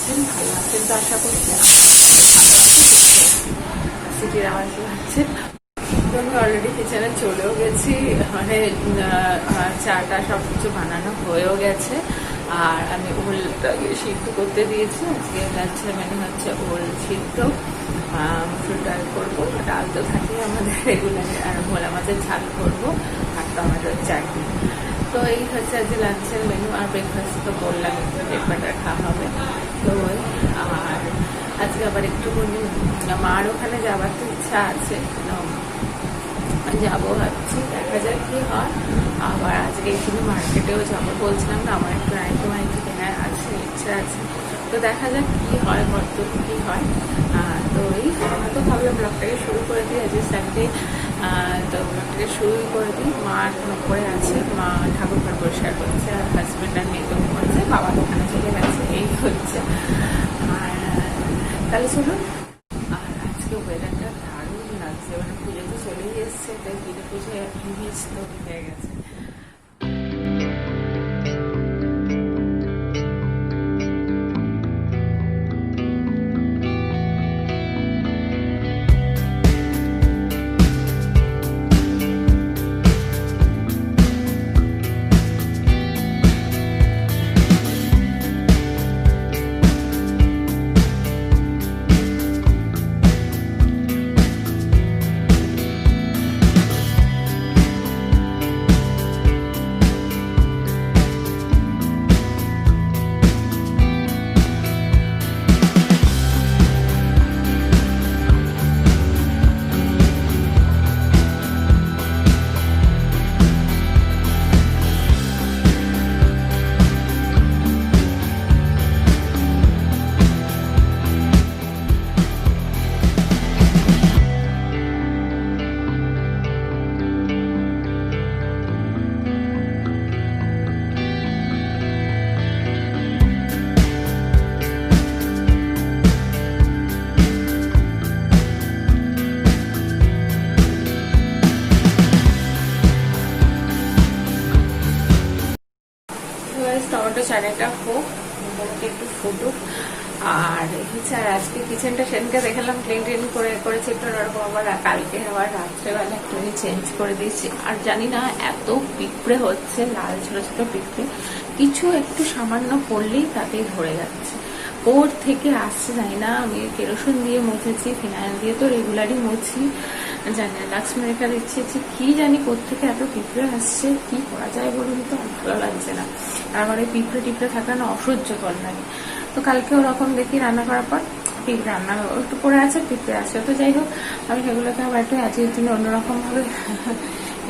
আছেন? ভালো আছেন তো আশা করছি। সিটির আওয়াজ হচ্ছে। তো আমি অলরেডি কিচেনে চলেও গেছি, মানে চাটা সব কিছু বানানো হয়েও গেছে। আর আমি ওলটাকে সিদ্ধ করতে দিয়েছি। আজকে লাঞ্চের মেনু হচ্ছে ওল সিদ্ধ, মুসুর ডাল করবো, ডাল তো থাকে আমাদের রেগুলার, আর ভোলা মাছের ঝাল করবো, আর টমেটোর চাটনি। তো এই হচ্ছে আজকে লাঞ্চের মেনু। আর ব্রেকফাস্ট তো বললাম ব্রেড বাটার খাওয়া হবে। তো আর আজকে আবার একটুখানি মার ওখানে যাবার তো ইচ্ছা আছে, যাবো ভাবছি, দেখা যাক কি হয়। আবার আজকে একটু মার্কেটেও যাবো বলছিলাম না, আমার একটু নাইটি কেনার আছে, ইচ্ছা আছে। তো দেখা যাক কি হয়, কতটুকু কি হয়। তো এই তো ভাবলাম ব্লগটাকে শুরু করে দিই, আজকে সানডে। তো ব্লগটাকে শুরু করে দিই। মা এখন উপরে আছে, মা ঠাকুর ঘর পরিষ্কার করছে, আর হাজব্যান্ড আর মেয়ে তো ঘুমাচ্ছে, বাবা দোকানে চলে গেছে, এই হচ্ছে। আর তাহলে চলুন। আর আজকে ওয়েদারটা দারুণ লাগছে, মানে পুজো তো চলেই এসছে, তাই পুজো পুজো হিমিজ তো হয়ে গেছে। টমেটো চাটনিটা হোক, মোটামুটি একটু ফুটুক। আর হচ্ছে, আর আজকে কিচেনটা সেদিনকে দেখালাম ক্লিন করে করেছি একটু ওরকম, আবার কালকে আবার রাত্রেবেলা একটু চেঞ্জ করে দিয়েছি। আর জানি না এত পিঁপড়ে হচ্ছে, লাল ছোট ছোট পিঁপড়ে, কিছু একটু সামান্য পড়লেই তাতেই ধরে যাচ্ছে। ওর থেকে আসছে জানি না। আমি কেরোসিন দিয়ে মুছেছি, ফিনাইল দিয়ে তো রেগুলারই মুছি, জানি না লাক্স মেরেখা দিচ্ছি, কি জানি কোত্থেকে এত পিঁপড়ে আসছে, কি করা যায় বলুন তো, ভালো লাগছে না। আর আমার এই পিঁপড়ে টিপড়ে থাকা না অসহ্যকর লাগে। তো কালকে ওরকম দেখি রান্না করার পর পিঁপড়ে রান্না একটু পড়ে আছে, পিঁপড়ে আসছে। তো যাই হোক, আমি সেগুলোকে আবার একটু আজকের জন্য অন্যরকম ভাবে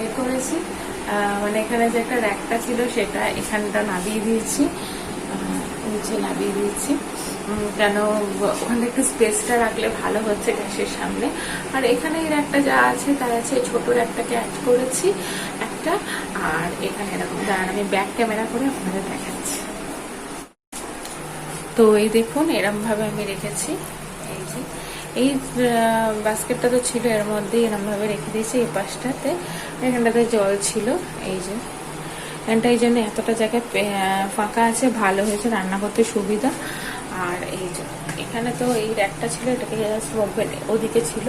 এ করেছি। মানে এখানে যে একটা র্যাকটা ছিল সেটা এখানটা নামিয়ে দিয়েছি, নিচে নামিয়ে দিয়েছি, কেন ওখানে একটু স্পেসটা রাখলে ভালো হচ্ছে গ্যাসের সামনে। আর এখানে একটা যা আছে তার আছে, ছোট একটাকে অ্যাড করেছি একটা। আর এখানে এরকম দাঁড়ান, আমি ব্যাক ক্যামেরা করে আপনাদের দেখাচ্ছি। তো এই দেখুন এরম ভাবে আমি রেখেছি। এই যে এই বাস্কেটটা তো ছিল, এর মধ্যে এরম ভাবে রেখে দিয়েছি। এই পাশটাতে, এখানটাতে জল ছিল, এই যে এখানটা, এই জন্য এতটা জায়গায় ফাঁকা আছে, ভালো হয়েছে, রান্না করতে সুবিধা। আর এই যে এখানে তো এই র্যাকটা ছিল, এটাকে ওদিকে ছিল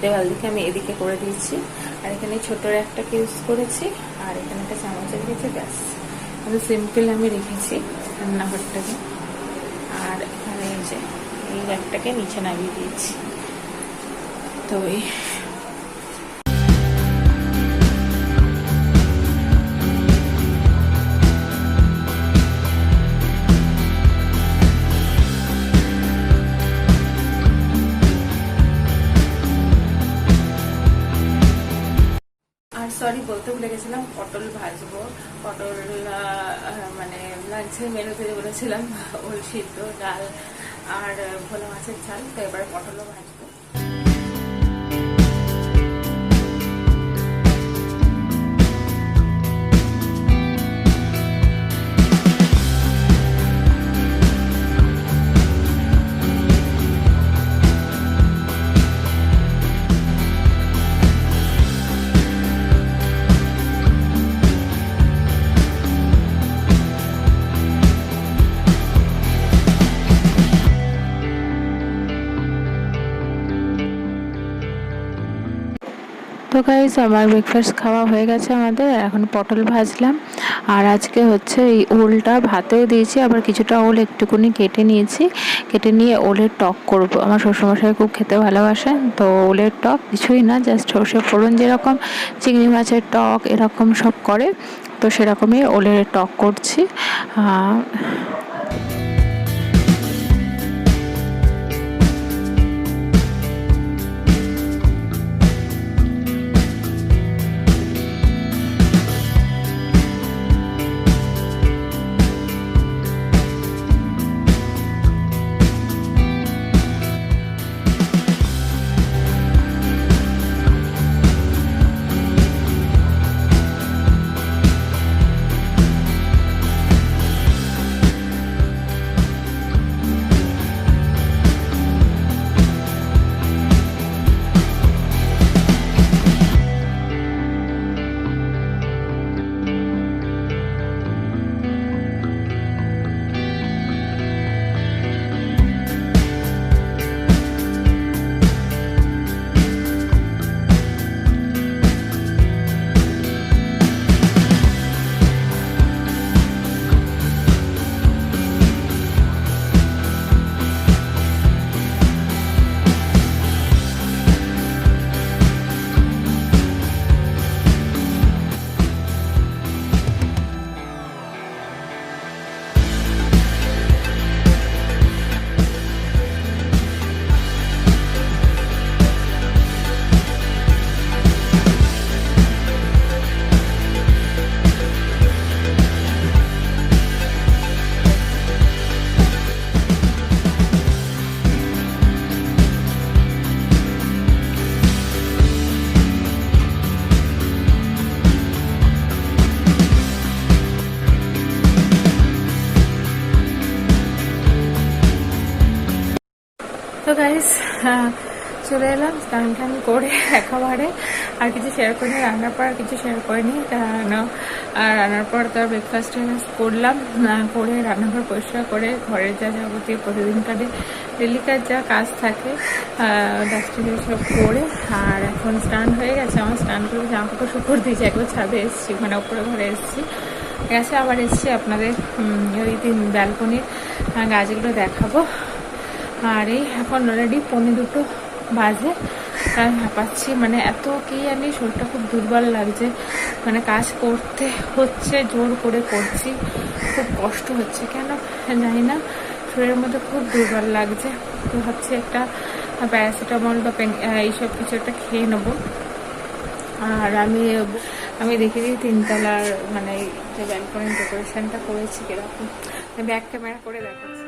দেওয়াল দিকে, আমি এদিকে করে দিয়েছি। আর এখানে ছোট র্যাকটাকে ইউজ করেছি, আর এখানে একটা চামচ রেখেছি, ব্যাস। সিম্পল আমি রেখেছি রান্নাঘরটাকে। আর এখানে এই যে এই র্যাকটাকে নিচে নামিয়ে দিয়েছি। তো এই সরি, বলতে ভুলে গেছিলাম, পটল ভাজবো। পটল মানে লাঞ্চের মেনুতে বলেছিলাম ওল সিদ্ধ, ডাল আর ভোলা মাছের ঝাল। তো এবার পটলও ভাজবো। গাইস আমার ব্রেকফাস্ট খাওয়া হয়ে গেছে আমাদের। এখন পটল ভাজলাম, আর আজকে হচ্ছে এই ওলটা ভাতেও দিয়েছি, আবার কিছুটা ওল একটুকুনি কেটে নিয়েছি, কেটে নিয়ে ওলের টক করব। আমার শ্বশুরমশাই খুব খেতে ভালোবাসে, তো ওলের টক কিছুই না, জাস্ট সর্ষে ফোড়ন যেরকম চিংড়ি মাছের টক এরকম সব করে, তো সেরকমই ওলের টক করছি। তো গাইস চলে এলাম স্নান টান করে একেবারে, আর কিছু শেয়ার করিনি, রান্নার পর আর কিছু শেয়ার করিনি, কারণ আর রান্নার পর তো ব্রেকফাস্ট করলাম, করে রান্নাঘর পরিষ্কার করে ঘরের যা যাবতীয় প্রতিদিনকার ডেলিকার যা কাজ থাকে ডাস্টিং সব করে, আর এখন স্নান হয়ে গেছে আমার। স্নান করে জামা কাপড় শুকোর দিয়েছি, একবার ছাদে এসেছি, মানে উপরে ঘরে এসেছি, গেছে আবার এসেছি আপনাদের ওই ব্যালকনির গাছগুলো দেখাবো। আর এই এখন অলরেডি 1:45 বাজে, আমি হাঁপাচ্ছি, মানে এত কি জানি শরীরটা খুব দুর্বল লাগছে, মানে কাজ করতে হচ্ছে, জোর করে করছি, খুব কষ্ট হচ্ছে, কেন জানি না, শরীরের মধ্যে খুব দুর্বল লাগছে। তো ভাবছি একটা প্যারাসিটামল বা এইসব কিছু একটা খেয়ে নেবো। আর আমি দেখে দিই 3তলার মানে যে ব্যালকনির ডেকোরেশনটা করেছি কিরকম, ব্যাক ক্যামেরা করে দেখাচ্ছি।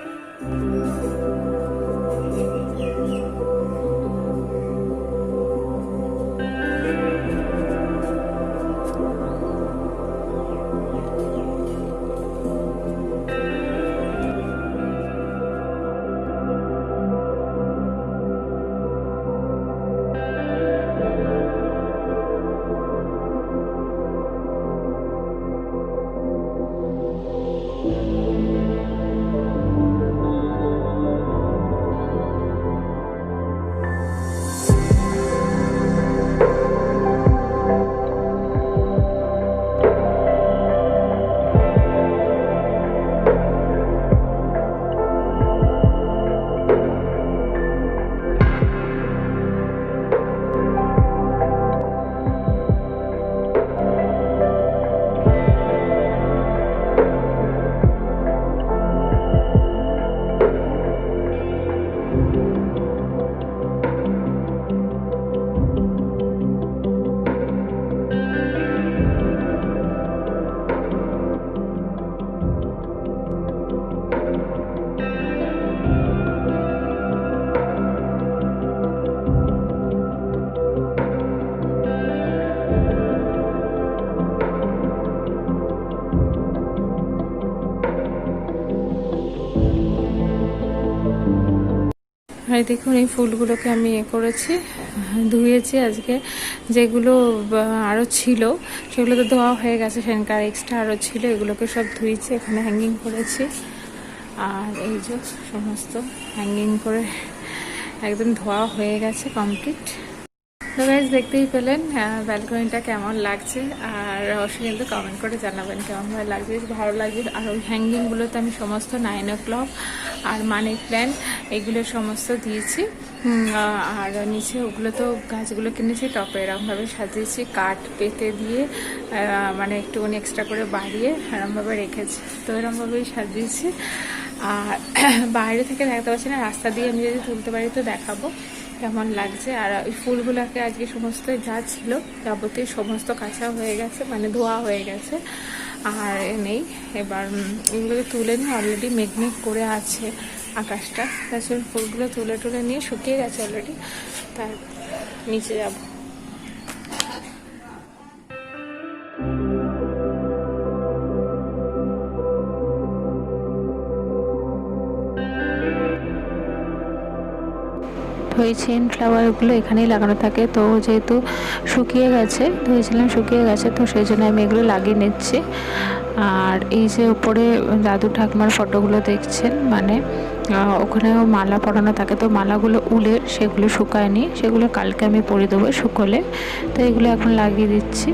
আর দেখুন এই ফুলগুলোকে আমি করেছি, ধুয়েছি আজকে, যেগুলো আরও ছিল সেগুলো তো ধোয়া হয়ে গেছে, সেখানকার এক্সট্রা আরও ছিল, এগুলোকে সব ধুয়েছি, এখানে হ্যাঙ্গিং করেছি। আর এই যে সমস্ত হ্যাঙ্গিং করে একদম ধোয়া হয়ে গেছে কমপ্লিট। তো গাইজ দেখতেই পেলেন ব্যালকনিটা কেমন লাগছে, আর অবশ্যই কিন্তু কমেন্ট করে জানাবেন কেমন ভালো লাগছে। বেশ ভালো লাগছে। আর ওই হ্যাঙ্গিংগুলোতে আমি সমস্ত 9 o'clock আর মানি প্ল্যান্ট এগুলো সমস্ত দিয়েছি। আর নিচে ওগুলো তো গাছগুলো কিনেছি টপে, এরকমভাবে সাজিয়েছি কাঠ পেতে দিয়ে, মানে একটুখানি এক্সট্রা করে বাড়িয়ে এরকমভাবে রেখেছি। তো এরকমভাবেই সাজিয়েছি। আর বাইরে থেকে দেখাতে পারছি না, রাস্তা দিয়ে আমি যদি তুলতে পারি তো দেখাবো কেমন লাগছে। আর ওই ফুলগুলোকে আজকে সমস্ত যা ছিল যাবতীয় সমস্ত কাঁচা হয়ে গেছে, মানে ধোয়া হয়ে গেছে, আর নেই। এবার এগুলোকে তুলে নিয়ে অলরেডি মেঘমেঘ করে আছে আকাশটা, তাছাড়া ফুলগুলো তুলে নিয়ে শুকিয়ে গেছে অলরেডি, তার নিচে যাব। তো এই চেন ফ্লাওয়ারগুলো এখানেই লাগানো থাকে, তো যেহেতু শুকিয়ে গেছে, ধুয়েছিলাম শুকিয়ে গেছে, তো সেই জন্য আমি এগুলো লাগিয়ে নিচ্ছি। আর এই যে উপরে দাদু ঠাকুমার ফটোগুলো দেখছেন, মানে ওখানেও মালা পরানো থাকে, তো মালাগুলো উলের, সেগুলো শুকায়নি, সেগুলো কালকে আমি পরে দেবো শুকোলে। তো এগুলো এখন লাগিয়ে দিচ্ছি।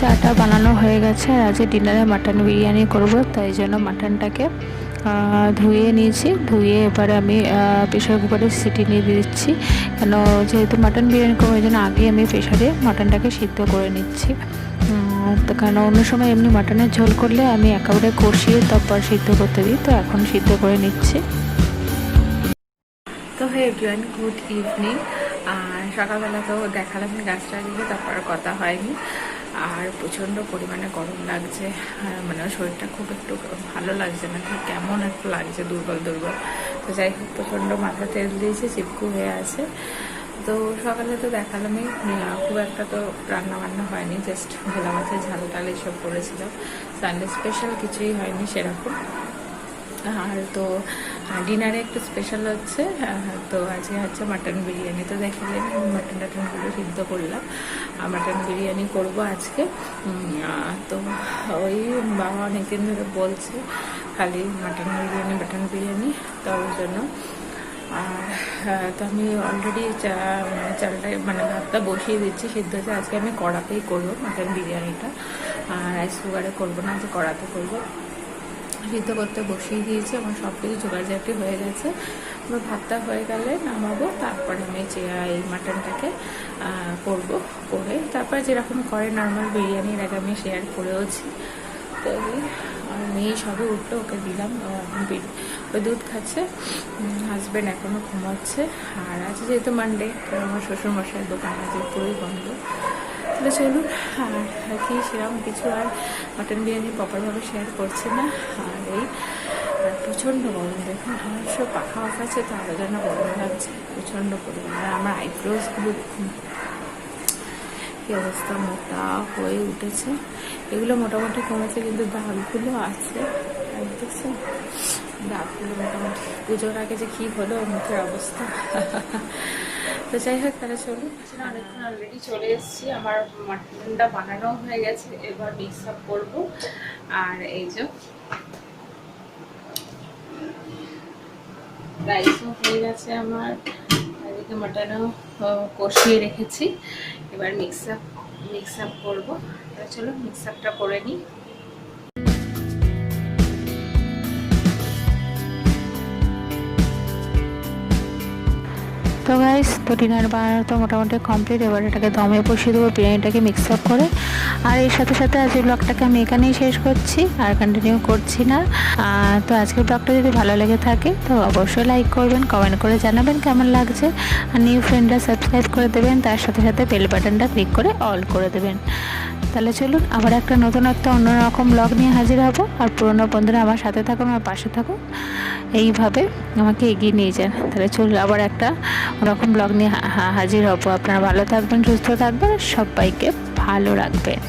চাটা বানানো হয়ে গেছে, আর আজকে ডিনারে মাটন বিরিয়ানি করব, তাই জন্য মাটনটাকে ধুয়ে নিয়েছি। ধুয়ে এবারে আমি প্রেশার কুকারে সিটি নিয়ে দিচ্ছি, কেন যেহেতু মাটন বিরিয়ানি করবো, ওই জন্য আগে আমি প্রেশারে মাটনটাকে সিদ্ধ করে নিচ্ছি। তো কারণ অন্য সময় এমনি মাটনের ঝোল করলে আমি একেবারে কষিয়ে তারপর সিদ্ধ করতে দিই, তো এখন সিদ্ধ করে নিচ্ছি। তো হে এভরিওয়ান, গুড ইভিনিং। আর সকালবেলা তো দেখালাম গাছটা দিকে, তারপর কথা হয়নি। আর প্রচণ্ড পরিমাণে গরম লাগছে, মানে শরীরটা খুব একটু ভালো লাগছে না, ঠিক কেমন একটু লাগছে, দুর্বল। তো যাই হোক, প্রচণ্ড মাথা তেল দিয়েছে, চিপকু হয়ে আছে। তো সকালে তো দেখালামই, খুব একটা তো রান্না বান্না হয়নি, জাস্ট ভোলা মাছের ঝাল টাল এইসব করেছিলাম। সানডে স্পেশাল কিছুই হয়নি সেরকম। আর তো ডিনারে একটু স্পেশাল হচ্ছে, তো আজকে হচ্ছে মাটন বিরিয়ানি। তো দেখালেন মাটনগুলো সিদ্ধ করলাম, মাটন বিরিয়ানি করব আজকে। তো ওই বাবা অনেকদিন ধরে বলছে খালি মাটন বিরিয়ানি, তো ওই জন্য। আর তো আমি অলরেডি চালটা মানে ভাতটা বসিয়ে দিচ্ছি, সিদ্ধ হচ্ছে। আজকে আমি কড়াতেই করবো মাটন বিরিয়ানিটা, আর রাইস কুকারে করবো না, আজকে কড়াতে করবো। সিদ্ধ করতে বসিয়ে দিয়েছি, আমার সব কিছু জোগাড়জাটি হয়ে গেছে। আমার ভাতটা হয়ে গেলে নামাবো, তারপরে আমি এই মাটনটাকে করে তারপরে যেরকম করে নর্মাল বিরিয়ানির আগে আমি শেয়ার করেওছি। তো আর মেয়ে সবে উঠলো, ওকে দিলাম, ওই দুধ খাচ্ছে। হাজব্যান্ড এখনও ঘুমাচ্ছে। আর আজ যেহেতু মানডে, আমার শ্বশুরমশাইয়ের দোকান আছে পুরোই বন্ধ। তাহলে চলুন, আর কি সেরকম কিছু আর মাটন বিরিয়ানি প্রপারভাবে শেয়ার করছি না। আর এই প্রচণ্ড গরম, দেখুন আমার সব পাখা আছে, তো আরও যেন গরম লাগছে প্রচণ্ড পরিমাণে। আর আমার আইব্রোজগুলো কি অবস্থা, মোটা হয়ে উঠেছে। এগুলো মোটামুটি কমেছে, কিন্তু দাগগুলো আছে, দেখছেন দাগগুলো মোটামুটি। পুজোর আগে যে কি হলো মুখের অবস্থা। তো যাই হোক, তাহলে চলুন। অনেকক্ষণ অলরেডি চলে এসেছি, আমার মাটনটা বানানো হয়ে গেছে, এবার মিক্স আপ করবো। আর এই যে রাইসও হয়ে গেছে আমার, এদিকে মাটনও কষিয়ে রেখেছি, এবার মিক্স আপ করবো। চলো মিক্স আপটা করে নিই। তো গাইস, তো ডিনার বানানো তো মোটামুটি কমপ্লিট। এবার এটাকে দমে বসিয়ে দেবো, বিরিয়ানিটাকে মিক্স আপ করে। আর এর সাথে সাথে আজকের ব্লগটাকে আমি এখানেই শেষ করছি, আর কন্টিনিউ করছি না। তো আজকের ব্লগটা যদি ভালো লেগে থাকে তো অবশ্যই লাইক করবেন, কমেন্ট করে জানাবেন কেমন লাগছে। আর নিউ ফ্রেন্ডরা সাবস্ক্রাইব করে দেবেন, তার সাথে সাথে বেল বাটনটা ক্লিক করে অল করে দেবেন। তাহলে চলুন, আবার একটা নতুন একটা অন্যরকম ব্লগ নিয়ে হাজির হব। আর পুরোনো বন্ধুরা আমার সাথে থাকুন, আমার পাশে থাকুন, এইভাবে আমাকে এগিয়ে নিয়ে যান। তাহলে চলুন, আবার একটা ওরকম ব্লগ নিয়ে হাজির হব। আপনারা ভালো থাকবেন, সুস্থ থাকবেন, সবাইকে ভালো রাখবেন।